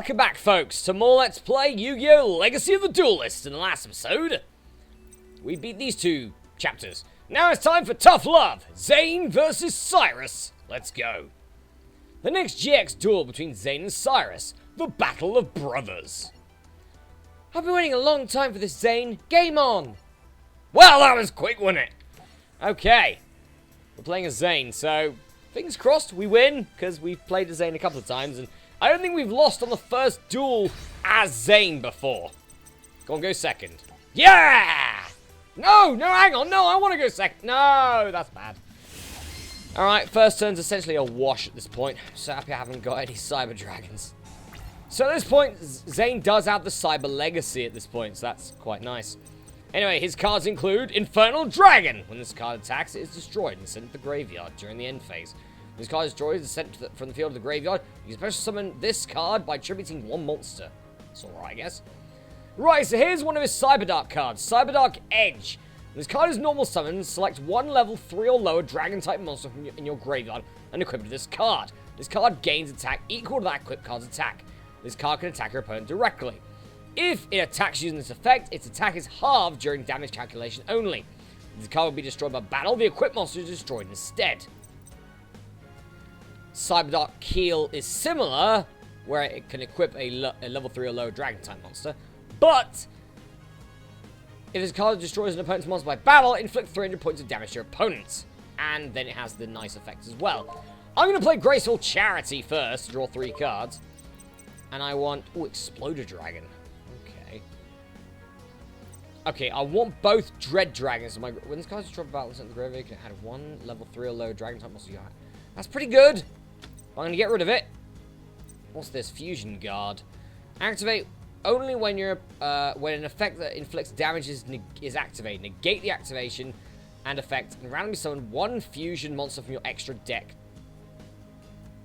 Welcome back, folks, to more Let's Play Yu-Gi-Oh! Legacy of the Duelist. In the last episode, we beat these two chapters. Now it's time for Tough Love, Zane versus Cyrus. Let's go. The next GX duel between Zane and Cyrus, the Battle of Brothers. I've been waiting a long time for this, Zane. Game on. Well, that was quick, wasn't it? Okay. We're playing as Zane, so fingers crossed we win, because we've played as Zane a couple of times, and I don't think we've lost on the first duel as Zane before. Go on, go second. Yeah! No, hang on. No, I want to go second. No, that's bad. Alright, first turn's essentially a wash at this point. So happy I haven't got any Cyber Dragons. So at this point, Zane does have the Cyber Legacy at this point, so that's quite nice. Anyway, his cards include Infernal Dragon. When this card attacks, it is destroyed and sent to the graveyard during the end phase. When this card is destroyed and sent from the field to the graveyard, you can special summon this card by attributing one monster. That's alright, I guess. Right, so here's one of his Cyberdark cards, Cyberdark Edge. When this card is normal summoned, select one level 3 or lower Dragon-type monster in your graveyard and equip it to this card. This card gains attack equal to that equipped card's attack. This card can attack your opponent directly. If it attacks using this effect, its attack is halved during damage calculation only. If the card will be destroyed by battle, the equipped monster is destroyed instead. Cyberdark Keel is similar, where it can equip a level 3 or lower Dragon-type monster, but if this card destroys an opponent's monster by battle, it inflicts 300 points of damage to your opponent. And then it has the nice effects as well. I'm going to play Graceful Charity first, draw 3 cards. And I want... oh, Exploder Dragon. Okay. Okay, I want both Dread Dragons. When this card is destroyed by battle, sent to the graveyard, you can add one level 3 or lower Dragon-type monster. That's pretty good. I'm going to get rid of it. What's this? Fusion Guard. Activate only when you're when an effect that inflicts damage is activated. Negate the activation and effect, and randomly summon one fusion monster from your extra deck.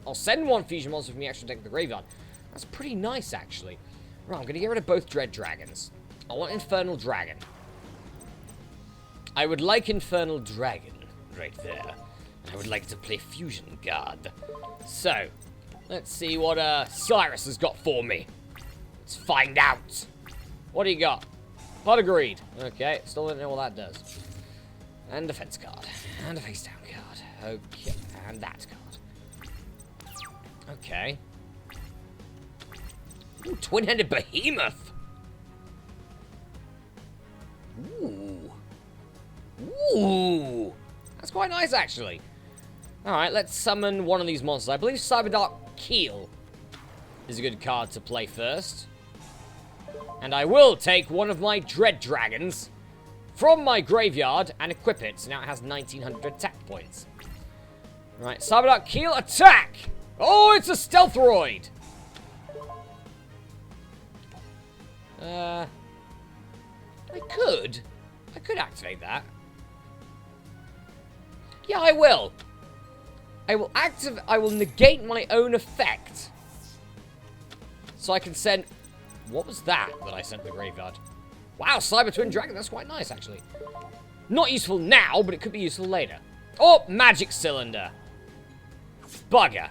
I'll send one fusion monster from your extra deck to the graveyard. That's pretty nice, actually. Right, I'm going to get rid of both Dread Dragons. I want Infernal Dragon. I would like Infernal Dragon right there. I would like to play Fusion Guard. So, let's see what Cyrus has got for me. Let's find out. What do you got? Pot of Greed. Okay, still don't know what that does. And defense card. And a face down card. Okay, and that card. Okay. Ooh, Twin-Headed Behemoth. Ooh. Ooh. That's quite nice, actually. Alright, let's summon one of these monsters. I believe Cyberdark Keel is a good card to play first. And I will take one of my Dread Dragons from my graveyard and equip it. So now it has 1900 attack points. Right, Cyberdark Keel, attack! Oh, it's a Stealthroid! I could activate that. Yeah, I will. I will negate my own effect. So I can send... what was that I sent to the graveyard? Wow, Cyber Twin Dragon, that's quite nice, actually. Not useful now, but it could be useful later. Oh, Magic Cylinder. Bugger.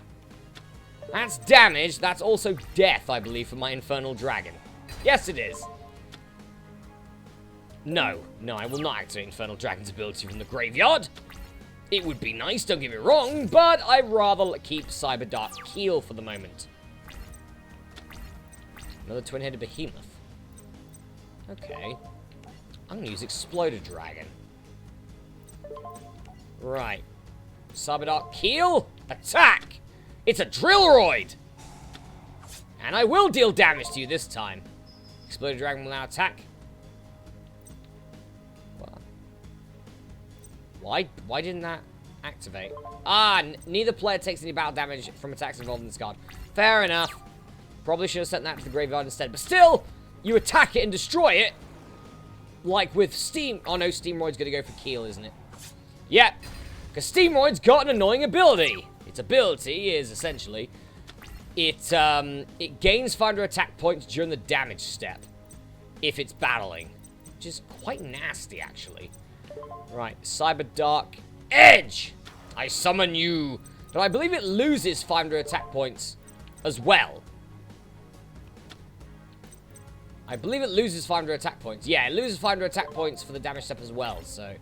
That's damage, that's also death, I believe, for my Infernal Dragon. Yes, it is. No, I will not activate Infernal Dragon's ability from the graveyard. It would be nice, don't get me wrong, but I'd rather keep Cyberdark Keel for the moment. Another Twin-Headed Behemoth. Okay. I'm going to use Exploder Dragon. Right. Cyberdark Keel, attack! It's a Drillroid! And I will deal damage to you this time. Exploder Dragon will now attack. Why didn't that activate? Ah, neither player takes any battle damage from attacks involved in this card. Fair enough. Probably should have sent that to the graveyard instead. But still, you attack it and destroy it. Like with Steam... oh no, Steamroid's going to go for Keel, isn't it? Yep. Because Steamroid's got an annoying ability. Its ability is essentially... it gains 500 attack points during the damage step. If it's battling. Which is quite nasty, actually. Right, Cyberdark Edge! I summon you! But I believe it loses 500 attack points as well. I believe it loses 500 attack points. Yeah, it loses 500 attack points for the damage step as well, so...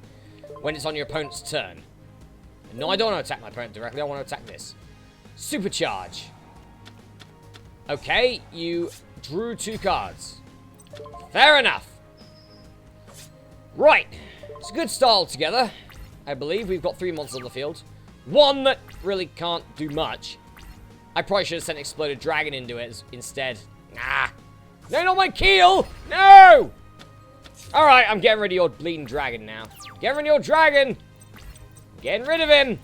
When it's on your opponent's turn. No, I don't want to attack my opponent directly. I want to attack this. Supercharge. Okay, you drew 2 cards. Fair enough. Right. It's a good start altogether. I believe we've got 3 monsters on the field. One that really can't do much. I probably should have sent Exploded Dragon into it instead. Nah. No, not my Keel! No! Alright, I'm getting rid of your bleeding dragon now. Getting rid of your dragon! Getting rid of him!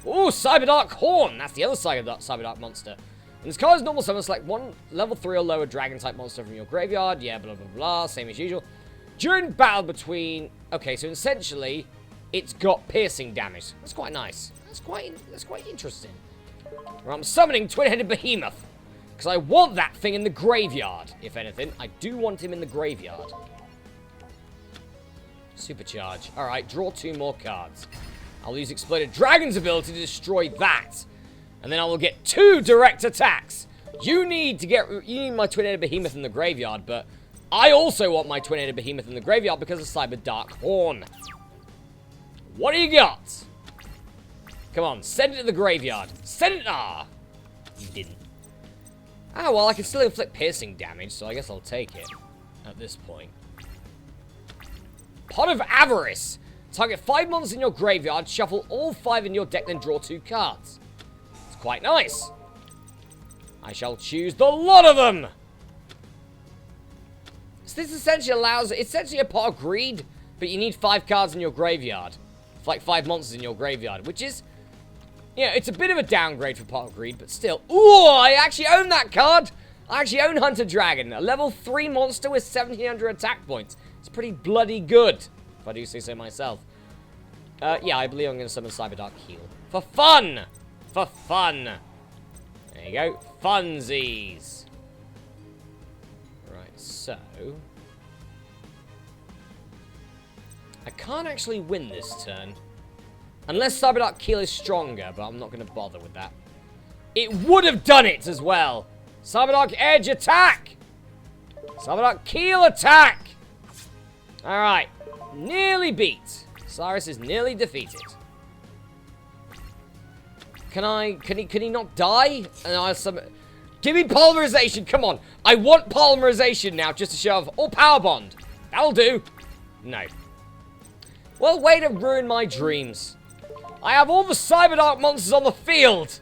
Ooh, Cyberdark Horn! That's the other Cyberdark monster. And this card is normal summon, select one level 3 or lower dragon-type monster from your graveyard. Yeah, blah, blah, blah. Same as usual. During battle between... Okay, so essentially, it's got piercing damage. That's quite nice. That's quite interesting. Well, I'm summoning Twin-Headed Behemoth. Because I want that thing in the graveyard, if anything. I do want him in the graveyard. Supercharge. Alright, draw 2 more cards. I'll use Exploded Dragon's ability to destroy that. And then I will get 2 direct attacks. You need my Twin-Headed Behemoth in the graveyard, but I also want my Twin-Headed Behemoth in the graveyard because of Cyberdark Horn. What do you got? Come on, send it to the graveyard. Send it. Ah, you didn't. Ah, well, I can still inflict piercing damage, so I guess I'll take it at this point. Pot of Avarice. Target 5 monsters in your graveyard, shuffle all 5 in your deck, then draw 2 cards. It's quite nice. I shall choose the lot of them. So this essentially allows... It's essentially a Pot of Greed, but you need 5 cards in your graveyard. It's like 5 monsters in your graveyard, which is... Yeah, it's a bit of a downgrade for Pot of Greed, but still. Ooh, I actually own that card. I actually own Hunter Dragon, a level 3 monster with 1700 attack points. It's pretty bloody good, if I do say so myself. Yeah, I believe I'm going to summon Cyberdark Heal. For fun! For fun! There you go. Funsies. Right, so... I can't actually win this turn. Unless Cyberdark Keel is stronger, but I'm not going to bother with that. It would have done it as well. Cyberdark Edge, attack! Cyberdark Keel, attack! Alright. Nearly beat. Cyrus is nearly defeated. Can he not die? And give me polymerization, come on. I want polymerization now, just to show off. Or power bond. That'll do. No. Well, way to ruin my dreams. I have all the Cyberdark monsters on the field.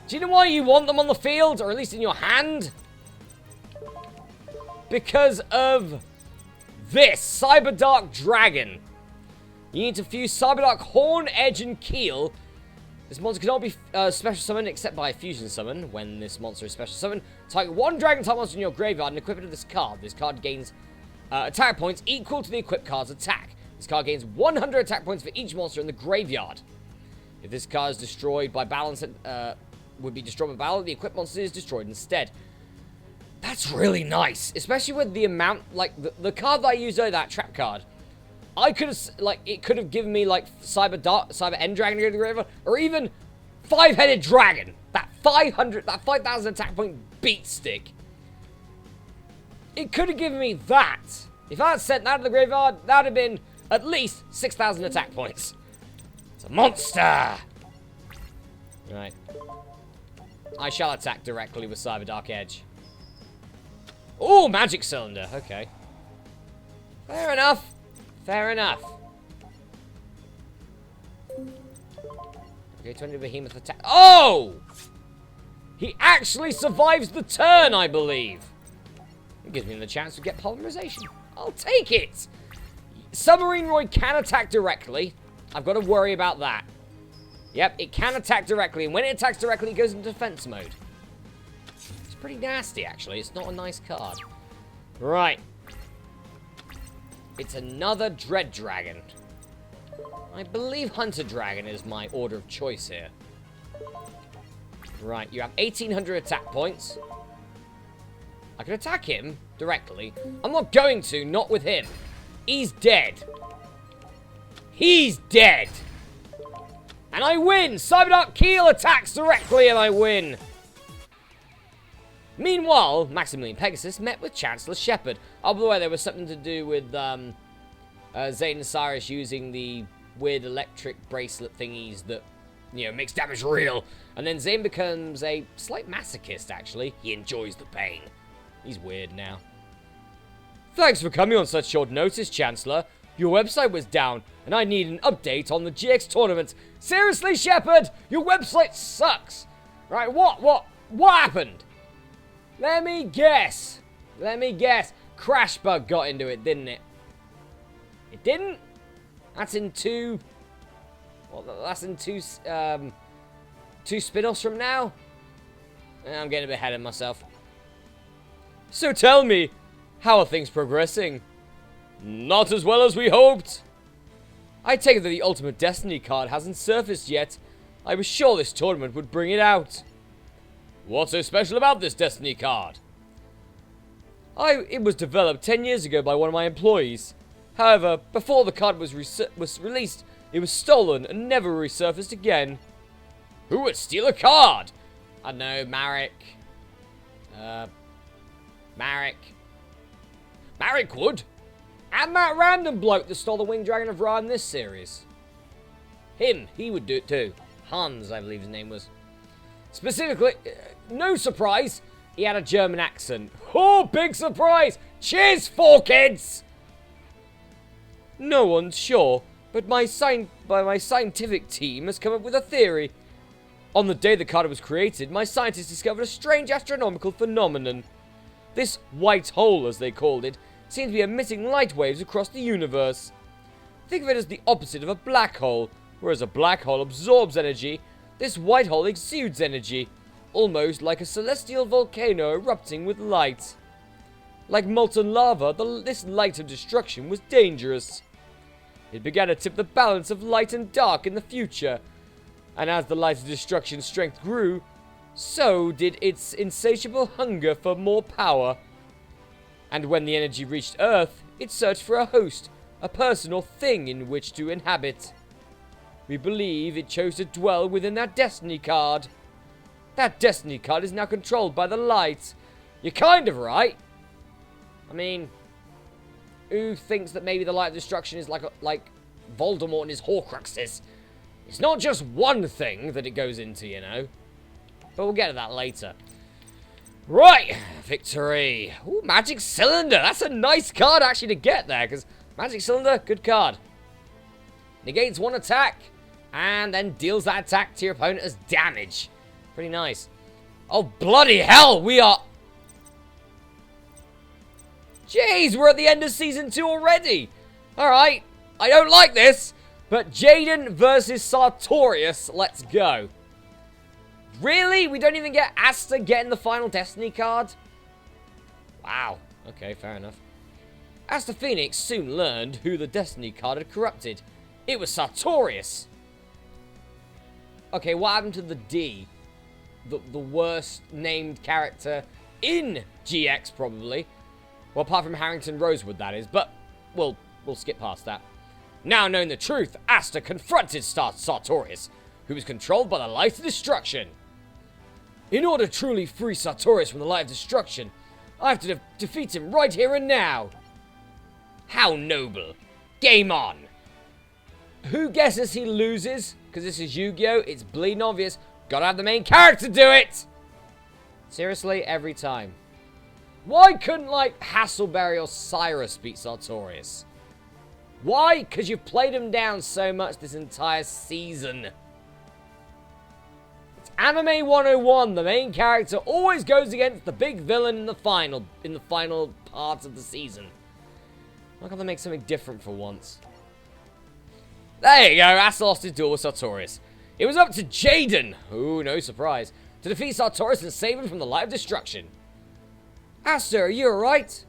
Do you know why you want them on the field? Or at least in your hand? Because of this Cyberdark Dragon. You need to fuse Cyberdark Horn, Edge, and Keel. This monster cannot be special summoned except by a fusion summon. When this monster is special summoned, target 1 Dragon-type monster in your graveyard and equip it to this card. This card gains attack points equal to the equipped card's attack. This card gains 100 attack points for each monster in the graveyard. If this card is destroyed by battle, would be destroyed by battle, the equipped monster is destroyed instead. That's really nice, especially with the amount, like, the card that I used earlier, that trap card. I could have, like, it could have given me, like, Cyber End Dragon to go to the graveyard, or even 5-headed dragon. That 5,000 attack point beat stick. It could have given me that. If I had sent that to the graveyard, that would have been at least 6,000 attack points. It's a monster! Right. I shall attack directly with Cyberdark Edge. Oh, Magic Cylinder. Okay. Fair enough. Fair enough. Okay, 20 Behemoth attack. Oh! He actually survives the turn, I believe. It gives me the chance to get polymerization. I'll take it! Submarine Roy can attack directly. I've got to worry about that. Yep, it can attack directly, and when it attacks directly, it goes into defense mode. It's pretty nasty, actually. It's not a nice card. Right. It's another Dread Dragon. I believe Hunter Dragon is my order of choice here. Right, you have 1,800 attack points. I can attack him directly. I'm not going to, not with him. He's dead. He's dead. And I win! Cyberdark Keel attacks directly and I win. Meanwhile, Maximilian Pegasus met with Chancellor Shepard. Oh, by the way, there was something to do with Zane and Cyrus using the weird electric bracelet thingies that, you know, makes damage real. And then Zane becomes a slight masochist, actually. He enjoys the pain. He's weird now. Thanks for coming on such short notice, Chancellor. Your website was down, and I need an update on the GX tournament. Seriously, Shepard? Your website sucks. Right, what happened? Let me guess. Crash Bug got into it, didn't it? It didn't? That's in two... Well, that's in two spin-offs from now? I'm getting a bit ahead of myself. So tell me, how are things progressing? Not as well as we hoped. I take it that the Ultimate Destiny card hasn't surfaced yet. I was sure this tournament would bring it out. What's so special about this Destiny card? It was developed 10 years ago by one of my employees. However, before the card was released, it was stolen and never resurfaced again. Who would steal a card? I don't know, Marek. Marek would. And that random bloke that stole the Winged Dragon of Ra in this series. He would do it too. Hans, I believe his name was. Specifically, no surprise, he had a German accent. Oh, big surprise! Cheers, 4Kids! No one's sure, but my scientific team has come up with a theory. On the day the card was created, my scientists discovered a strange astronomical phenomenon. This white hole, as they called it, seemed to be emitting light waves across the universe. Think of it as the opposite of a black hole. Whereas a black hole absorbs energy, this white hole exudes energy, almost like a celestial volcano erupting with light. Like molten lava, this light of destruction was dangerous. It began to tip the balance of light and dark in the future, and as the light of destruction's strength grew, so did its insatiable hunger for more power. And when the energy reached Earth, it searched for a host, a person or thing in which to inhabit. We believe it chose to dwell within that Destiny card. That Destiny card is now controlled by the light. You're kind of right. I mean, who thinks that maybe the light of destruction is like Voldemort and his Horcruxes? It's not just one thing that it goes into, you know. But we'll get to that later. Right, victory. Ooh, Magic Cylinder. That's a nice card actually to get there, because Magic Cylinder, good card. Negates one attack, and then deals that attack to your opponent as damage. Pretty nice. Oh, bloody hell, we are... Jeez, we're at the end of Season 2 already. Alright, I don't like this, but Jaden versus Sartorius, let's go. Really? We don't even get Asta getting the final Destiny card? Wow. Okay, fair enough. Asta Phoenix soon learned who the Destiny card had corrupted. It was Sartorius. Okay, what happened to the D? The worst named character in GX, probably. Well, apart from Harrington Rosewood, that is. But we'll skip past that. Now knowing the truth, Asta confronted Sartorius, who was controlled by the Light of Destruction. In order to truly free Sartorius from the Light of Destruction, I have to defeat him right here and now. How noble. Game on. Who guesses he loses? Because this is Yu-Gi-Oh! It's bleeding obvious. Gotta have the main character do it! Seriously, every time. Why couldn't, like, Hasselberry or Cyrus beat Sartorius? Why? Because you've played him down so much this entire season. It's Anime 101. The main character always goes against the big villain in the final parts of the season. Why can't they make something different for once? There you go, Asta lost his duel with Sartorius. It was up to Jaden, ooh, no surprise, to defeat Sartorius and save him from the Light of Destruction. Asta, are you alright?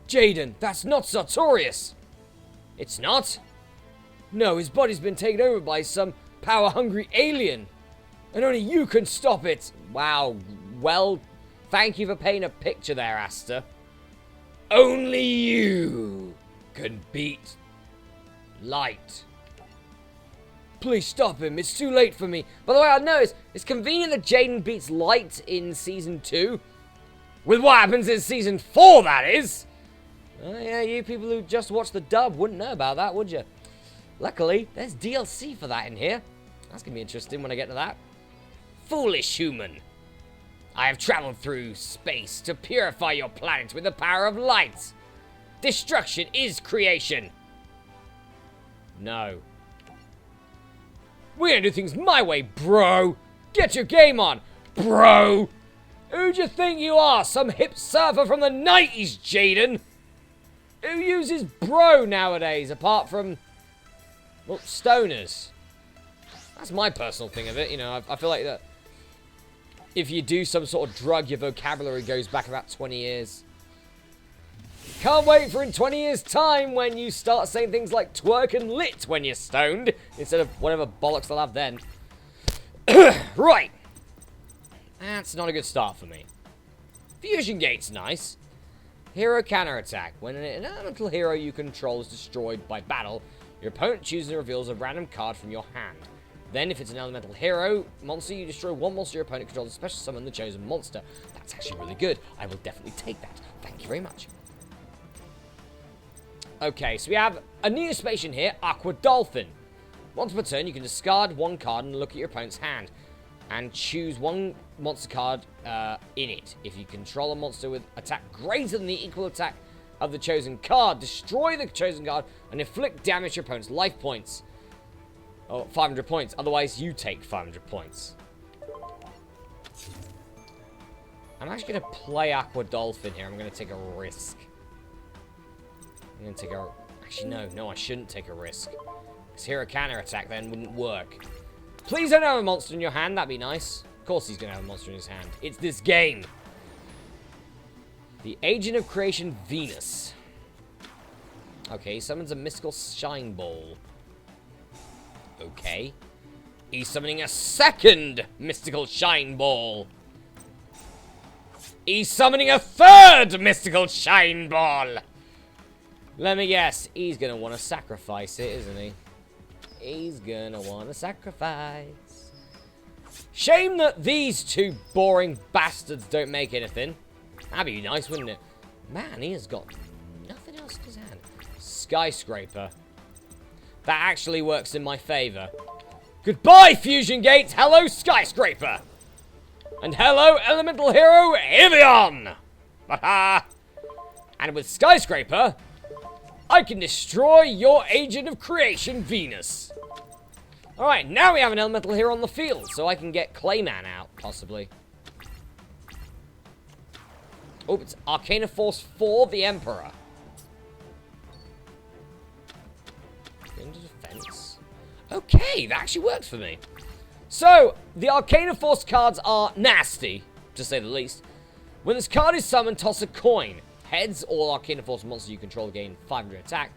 Jaden, that's not Sartorius. It's not? No, his body's been taken over by some power-hungry alien. And only you can stop it. Wow, well, thank you for painting a picture there, Asta. Only you can beat Light. Please stop him, it's too late for me. By the way, I noticed, it's convenient that Jaden beats Light in Season 2. With what happens in Season 4, that is! Oh yeah, you people who just watched the dub wouldn't know about that, would you? Luckily, there's DLC for that in here. That's going to be interesting when I get to that. Foolish human. I have traveled through space to purify your planet with the power of light. Destruction is creation. No. We're gonna do things my way, bro. Get your game on, bro. Who do you think you are? Some hip surfer from the 90s, Jaden? Who uses bro nowadays, apart from, well, stoners? That's my personal thing of it, you know. I feel like that if you do some sort of drug, your vocabulary goes back about 20 years. Can't wait for in 20 years' time when you start saying things like twerk and lit when you're stoned, instead of whatever bollocks they'll have then. Right. That's not a good start for me. Fusion Gate's nice. Hero counterattack. When an elemental hero you control is destroyed by battle, your opponent chooses and reveals a random card from your hand. Then, if it's an elemental hero monster, you destroy one monster your opponent controls and special summon the chosen monster. That's actually really good. I will definitely take that. Thank you very much. Okay, so we have a new space in here, Aqua Dolphin. Once per turn, you can discard one card and look at your opponent's hand. And choose one monster card in it. If you control a monster with attack greater than the equal attack of the chosen card, destroy the chosen card and inflict damage to your opponent's life points. Or 500 points. Otherwise, you take 500 points. I'm actually going to play Aqua Dolphin here. I'm going to take a risk. I'm going to take a... Actually, no, I shouldn't take a risk. Because hero counter attack then wouldn't work. Please don't have a monster in your hand. That'd be nice. Of course he's going to have a monster in his hand. It's this game. The Agent of Creation, Venus. Okay, he summons a mystical shine ball. Okay. He's summoning a second mystical shine ball. He's summoning a third mystical shine ball. Let me guess. He's going to want to sacrifice it, isn't he? He's going to want to sacrifice. Shame that these two boring bastards don't make anything. That'd be nice, wouldn't it? Man, he has got nothing else in his hand. Skyscraper. That actually works in my favor. Goodbye, Fusion Gate. Hello, Skyscraper. And hello, Elemental Hero, Evian. Haha. And with Skyscraper, I can destroy your Agent of Creation, Venus. Alright, now we have an Elemental Hero on the field, so I can get Clayman out, possibly. Oh, it's Arcana Force for the Emperor. Into defense. Okay, that actually works for me. So, the Arcana Force cards are nasty, to say the least. When this card is summoned, toss a coin. Heads, all Arcana Force monsters you control gain 500 attack.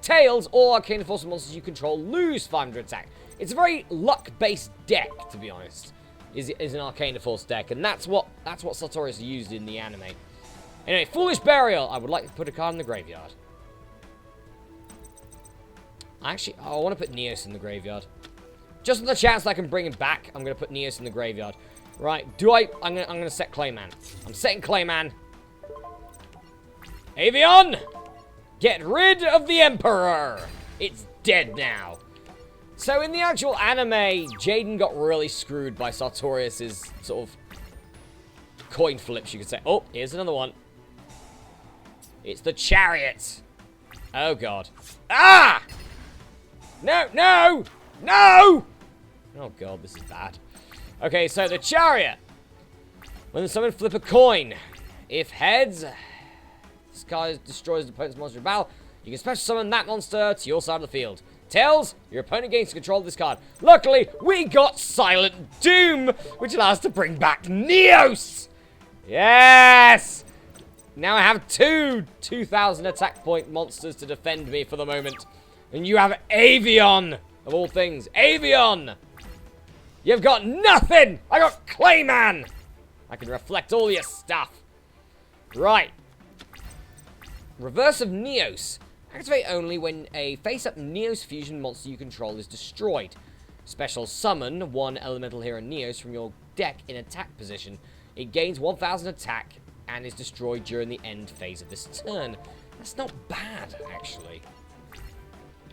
Tails, all Arcana Force monsters you control lose 500 attack. It's a very luck-based deck, to be honest. Is an Arcana Force deck, and that's what Sartorius used in the anime. Anyway, Foolish Burial. I would like to put a card in the graveyard. Actually, I want to put Neos in the graveyard. Just on the chance that I can bring him back, I'm going to put Neos in the graveyard. Right, I'm going to set Clayman. I'm setting Clayman. Avion! Get rid of the Emperor! It's dead now. So in the actual anime, Jaden got really screwed by Sartorius' sort of coin flips, you could say. Oh, here's another one. It's the Chariot. Oh, God. Ah! No, no! No! Oh, God, this is bad. Okay, so the Chariot. When someone flip a coin, if heads, this card destroys the opponent's monster in battle, you can special summon that monster to your side of the field. Tails, your opponent gains control of this card. Luckily, we got Silent Doom, which allows us to bring back Neos. Yes! Now I have two 2,000 attack point monsters to defend me for the moment. And you have Avion, of all things. Avion! You've got nothing! I got Clayman! I can reflect all your stuff. Right. Reverse of Neos. Activate only when a face-up Neos fusion monster you control is destroyed. Special summon one elemental hero Neos from your deck in attack position. It gains 1,000 attack and is destroyed during the end phase of this turn. That's not bad, actually.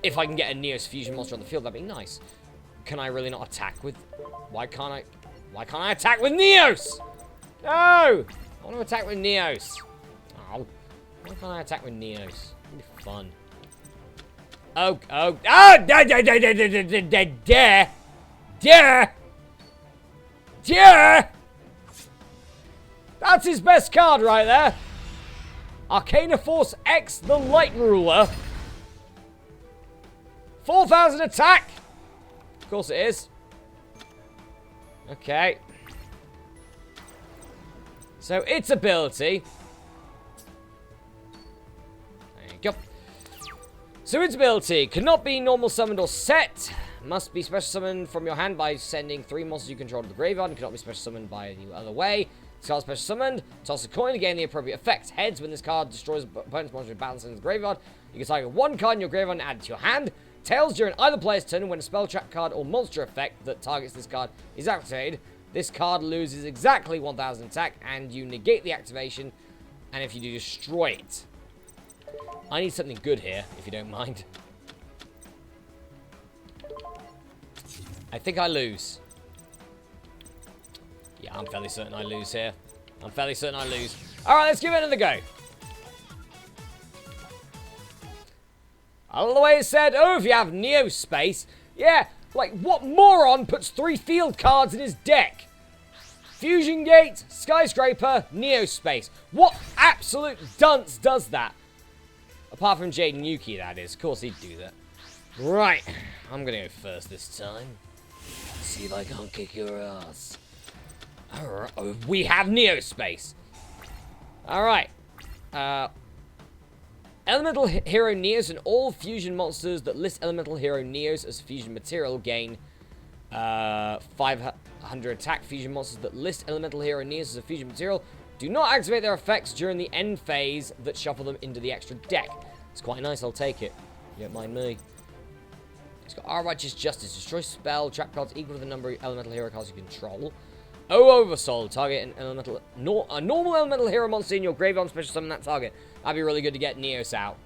If I can get a Neos fusion monster on the field, that'd be nice. Can I really not attack with... Why can't I attack with Neos? No! I want to attack with Neos. Oh. Why can't I attack with Neos? It'd be fun. Dare! That's his best card right there. Arcana Force X, the Light Ruler. 4,000 attack. Of course it is. Okay. So its ability. There you go. So its ability cannot be normal summoned or set. Must be special summoned from your hand by sending 3 monsters you control to the graveyard. And cannot be special summoned by any other way. This card is special summoned. Toss a coin to gain the appropriate effect. Heads, when this card destroys opponent's monster balance in the graveyard, you can target 1 card in your graveyard and add it to your hand. Tails, during either player's turn, when a spell trap card or monster effect that targets this card is activated, this card loses exactly 1,000 attack, and you negate the activation, and if you do, destroy it. I need something good here, if you don't mind. I think I lose. Yeah, I'm fairly certain I lose here. I'm fairly certain I lose. Alright, let's give it another go. I love the way it said, oh, if you have Neo Space. Yeah, like, what moron puts 3 field cards in his deck? Fusion Gate, Skyscraper, Neo Space. What absolute dunce does that? Apart from Jaden Yuki, that is. Of course he'd do that. Right, I'm gonna go first this time. See if I can't kick your ass. Alright, oh, we have Neo Space. Alright. Elemental Hero Neos and all fusion monsters that list Elemental Hero Neos as fusion material gain 500 attack. Fusion monsters that list Elemental Hero Neos as a fusion material do not activate their effects during the end phase that shuffle them into the extra deck. It's quite nice, I'll take it. You don't mind me. It's got Our Righteous Justice. Destroy spell, trap cards equal to the number of Elemental Hero cards you control. Oversoul. Target a normal Elemental Hero monster in your graveyard and special summon that target. That'd be really good to get Neos out.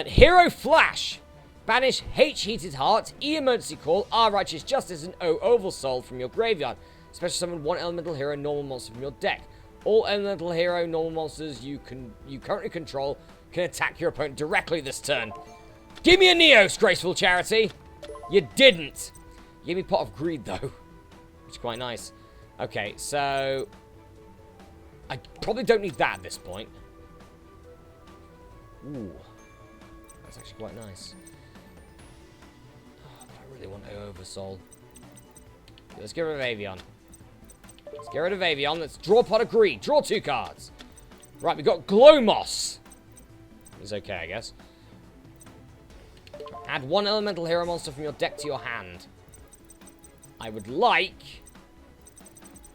Hero Flash. Banish H Heated Heart, E Emergency Call, R Righteous Justice, and O Oversoul from your graveyard. Special summon 1 Elemental Hero normal monster from your deck. All Elemental Hero normal monsters you currently control can attack your opponent directly this turn. Give me a Neos, Graceful Charity. You didn't. You gave me Pot of Greed, though. Which is quite nice. Okay, so... I probably don't need that at this point. Ooh. That's actually quite nice. Oh, but I really want to Oversoul. Let's get rid of Avion. Let's get rid of Avion. Let's draw Pot of Greed. Draw 2 cards. Right, we've got Glowmoss. It's okay, I guess. Add 1 Elemental Hero monster from your deck to your hand. I would like...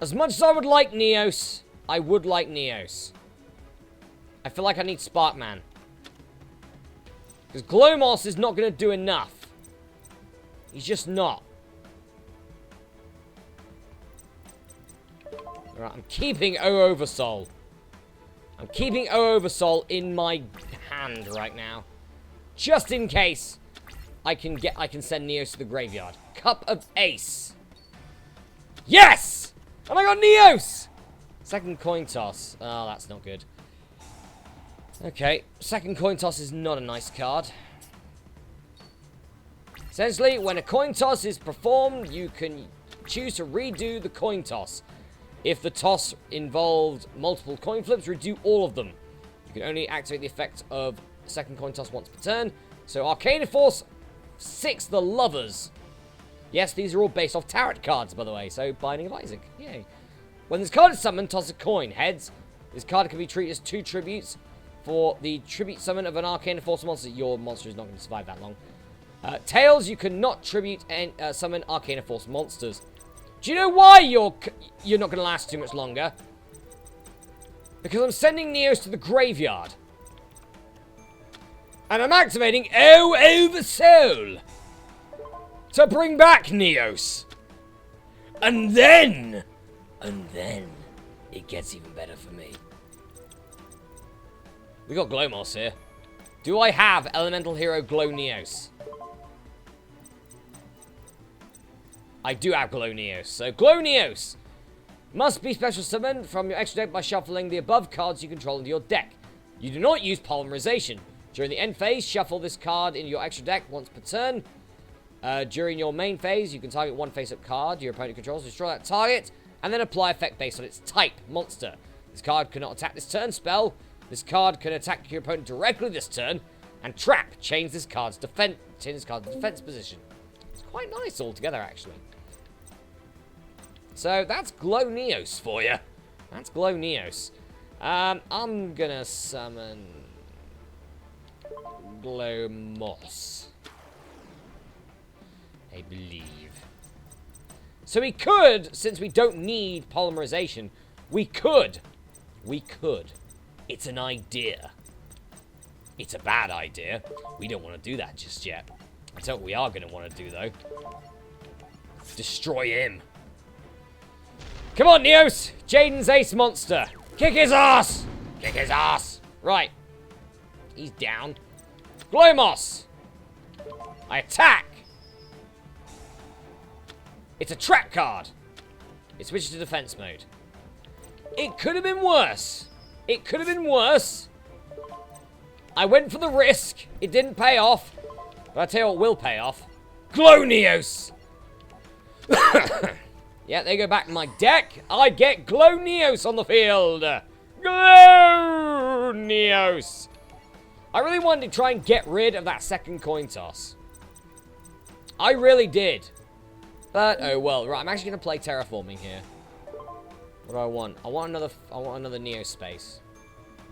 As much as I would like Neos, I would like Neos. I feel like I need Sparkman. Because Glowmoss is not going to do enough. He's just not. Alright, I'm keeping O Oversoul. I'm keeping O Oversoul in my hand right now. Just in case I can send Neos to the graveyard. Cup of Ace. Yes! And I got Neos! Second coin toss. Oh, that's not good. Okay, second coin toss is not a nice card. Essentially, when a coin toss is performed, you can choose to redo the coin toss. If the toss involved multiple coin flips, redo all of them. You can only activate the effect of second coin toss once per turn. So Arcana Force 6, the Lovers. Yes, these are all based off tarot cards, by the way. So Binding of Isaac. Yay. When this card is summoned, toss a coin. Heads. This card can be treated as 2 tributes. For the tribute summon of an Arcana Force monster, your monster is not going to survive that long. Tails, you cannot tribute and summon Arcana Force monsters. Do you know why you're not going to last too much longer? Because I'm sending Neos to the graveyard. And I'm activating O Oversoul to bring back Neos. And then it gets even better for me. We got Glowmoss here. Do I have Elemental Hero Glowneos? I do have Glowneos. So, Glowneos must be special summoned from your extra deck by shuffling the above cards you control into your deck. You do not use Polymerization. During the end phase, shuffle this card into your extra deck once per turn. During your main phase, you can target one face-up card your opponent controls, destroy that target, and then apply effect based on its type, monster. This card cannot attack this turn spell. This card can attack your opponent directly this turn, and trap, change this card's defense position. It's quite nice altogether, actually. So, that's Glowneos for you. That's Glowneos. I'm gonna summon Glowmoss, I believe. So we could, since we don't need Polymerization, we could. It's an idea. It's a bad idea. We don't want to do that just yet. I tell you what we are going to want to do, though. Destroy him. Come on, Neos! Jaden's ace monster. Kick his ass! Kick his ass! Right. He's down. Glowmoss! I attack! It's a trap card. It switches to defense mode. It could have been worse. It could have been worse. I went for the risk. It didn't pay off. But I tell you what will pay off. Glowneos! Yeah, they go back in my deck. I get Glowneos on the field. Glowneos! I really wanted to try and get rid of that second coin toss. I really did. But, oh well. Right, I'm actually going to play Terraforming here. What do I want? I want another Neo space.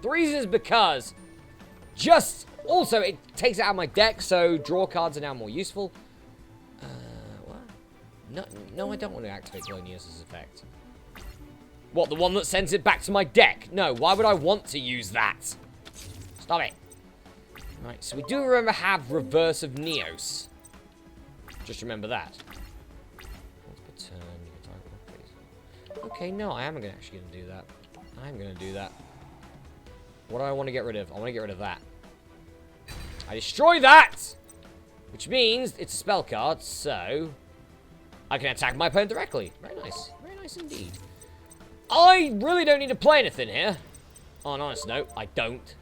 The reason is because also it takes it out of my deck, so draw cards are now more useful. What? No, I don't want to activate Glowneos' effect. What, the one that sends it back to my deck? No, why would I want to use that? Stop it. Right, so we do remember have Reverse of Neos. Just remember that. Okay, no, I am actually going to do that. I'm going to do that. What do I want to get rid of? I want to get rid of that. I destroy that! Which means it's a spell card, so I can attack my opponent directly. Very nice. Very nice indeed. I really don't need to play anything here. On an honest note, I don't.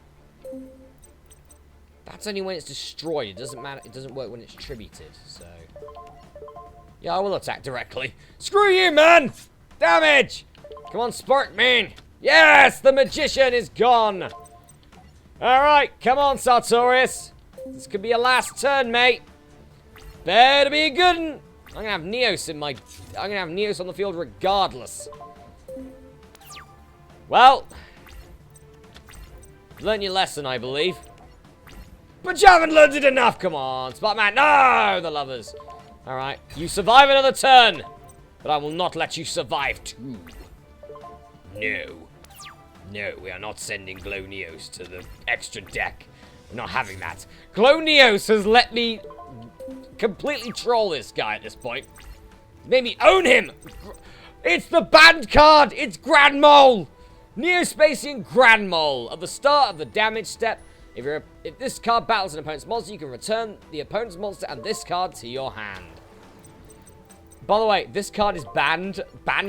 That's only when it's destroyed. It doesn't matter. It doesn't work when it's tributed, so yeah, I will attack directly. Screw you, man! Damage! Come on, Sparkman! Yes! The magician is gone! Alright, come on, Sartorius. This could be your last turn, mate. Better be a good one. I'm gonna have Neos on the field regardless. Well, learn your lesson, I believe. But you haven't learned it enough! Come on, Sparkman! No! The lovers. Alright, you survive another turn! But I will not let you survive two. No. No, we are not sending Glowneos to the extra deck. We're not having that. Glowneos has let me completely troll this guy at this point. Made me own him! It's the banned card! It's Grand Mole! Neospacian Grand Mole. At the start of the damage step, if this card battles an opponent's monster, you can return the opponent's monster and this card to your hand. By the way, this card is banned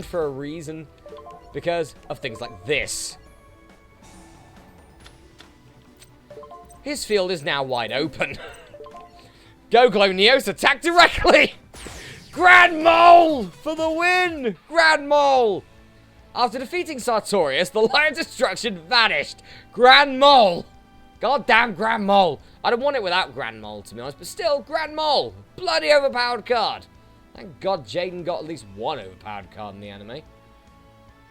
for a reason, because of things like this. His field is now wide open. Go, Glowneos, attack directly! Grand Mole for the win! Grand Mole! After defeating Sartorius, the Line of Destruction vanished. Grand Mole! Goddamn Grand Mole! I don't want it without Grand Mole, to be honest, but still, Grand Mole! Bloody overpowered card! Thank God Jaden got at least one overpowered card in the anime.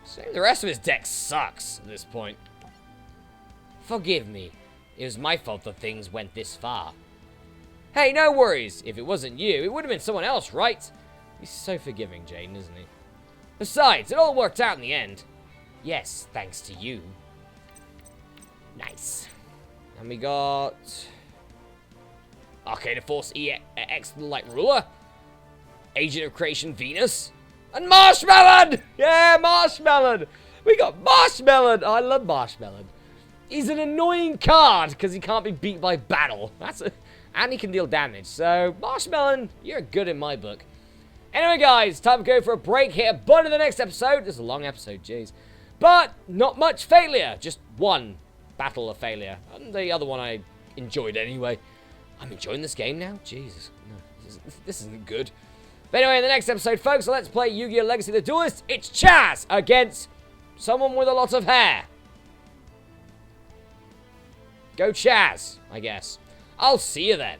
So the rest of his deck sucks at this point. Forgive me. It was my fault that things went this far. Hey, no worries. If it wasn't you, it would have been someone else, right? He's so forgiving, Jaden, isn't he? Besides, it all worked out in the end. Yes, thanks to you. Nice. And we got Arcana Force EX the Light Ruler. Agent of Creation Venus, and Marshmallow! Yeah, Marshmallow! We got Marshmallow! I love Marshmallow. He's an annoying card because he can't be beat by battle. And he can deal damage. So, Marshmallow, you're good in my book. Anyway, guys, time to go for a break here. But in the next episode, this is a long episode, jeez. But not much failure. Just one battle of failure. And the other one I enjoyed anyway. I'm enjoying this game now? Jesus. No, this isn't good. But anyway, in the next episode, folks, let's play Yu-Gi-Oh! Legacy of the Duelist. It's Chaz against someone with a lot of hair. Go Chaz, I guess. I'll see you then.